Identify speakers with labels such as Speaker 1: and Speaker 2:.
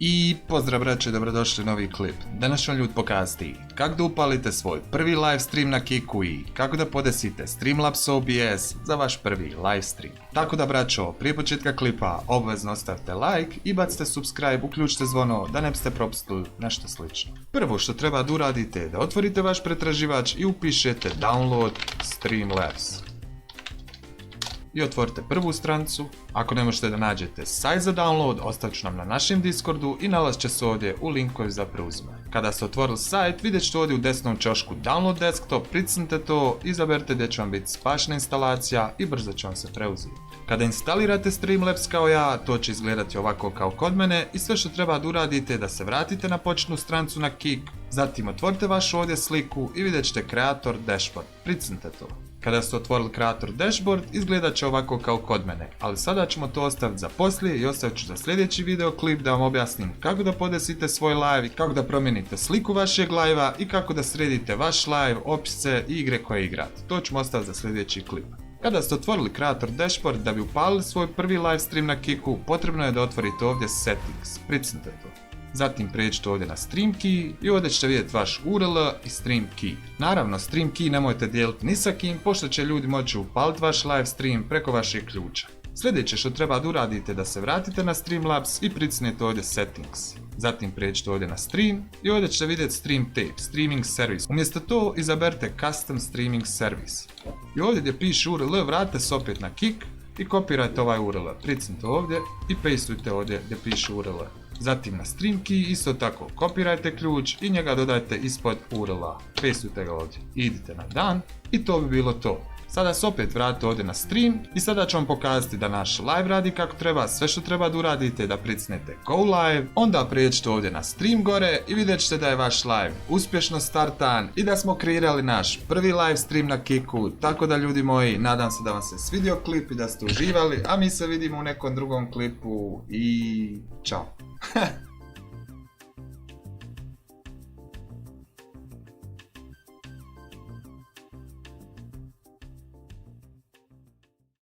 Speaker 1: I pozdrav braće, dobrodošli u novi klip. Danas ću vam ljud pokazati kako da upalite svoj prvi live stream na Kiku i kako da podesite Streamlabs OBS za vaš prvi live stream. Tako da braćo, prije početka klipa obvezno ostavite like i bacite subscribe, uključite zvono da ne biste propustili nešto slično. Prvo što treba da uradite je da otvorite vaš pretraživač i upišete download Streamlabs. I otvorite prvu stranicu. Ako ne možete da nađete sajt za download, ostavit ću nam na našem Discordu i nalazit će se ovdje u linkovi za preuzimanje. Kada ste otvorili sajt, vidjet ćete ovdje u desnom ćošku download desktop, pricnite to, izaberite gdje će vam biti spašna instalacija i brzo će vam se preuzeti. Kada instalirate Streamlabs kao ja, to će izgledati ovako kao kod mene i sve što treba da uradite je da se vratite na početnu stranicu na Kik, zatim otvorite vašu ovdje sliku i vidjet ćete kreator dashboard, pricnite to. Kada ste otvorili kreator dashboard, izgledat će ovako kao kod mene, ali sada ćemo to ostaviti za poslije i ostavit ću za sljedeći video klip da vam objasnim kako da podesite svoj live, kako da promijenite sliku vašeg live-a i kako da sredite vaš live, opise i igre koje igrate. To ćemo ostaviti za sljedeći klip. Kada ste otvorili kreator dashboard, da bi upalili svoj prvi live stream na Kiku, potrebno je da otvorite ovdje settings, pricnite to. Zatim pređite ovdje na stream key i ovdje ćete vidjeti vaš URL i stream key. Naravno, stream key nemojte dijeliti ni sa kim, pošto će ljudi moći upaliti vaš live stream preko vašeg ključa. Sljedeće što treba da uradite je da se vratite na Streamlabs i pricnete ovdje settings. Zatim pređite ovdje na stream i ovdje ćete vidjeti stream tape, streaming service. Umjesto to izaberite custom streaming service. I ovdje gdje piše URL vratite se opet na Kik i kopirajte ovaj URL. Pricnite ovdje i pastujte ovdje gdje piše URL. Zatim na stream key isto tako kopirajte ključ i njega dodajte ispod URL-a. Pastujte ga ovdje. Idite na dan i to bi bilo to. Sada se opet vratite ovdje na stream i sada ću vam pokazati da naš live radi kako treba. Sve što treba da uradite je da pricnete go live, onda pređete ovdje na stream gore i vidjet ćete da je vaš live uspješno startan i da smo kreirali naš prvi live stream na Kiku. Tako da ljudi moji, nadam se da vam se svidio klip i da ste uživali, a mi se vidimo u nekom drugom klipu i čao.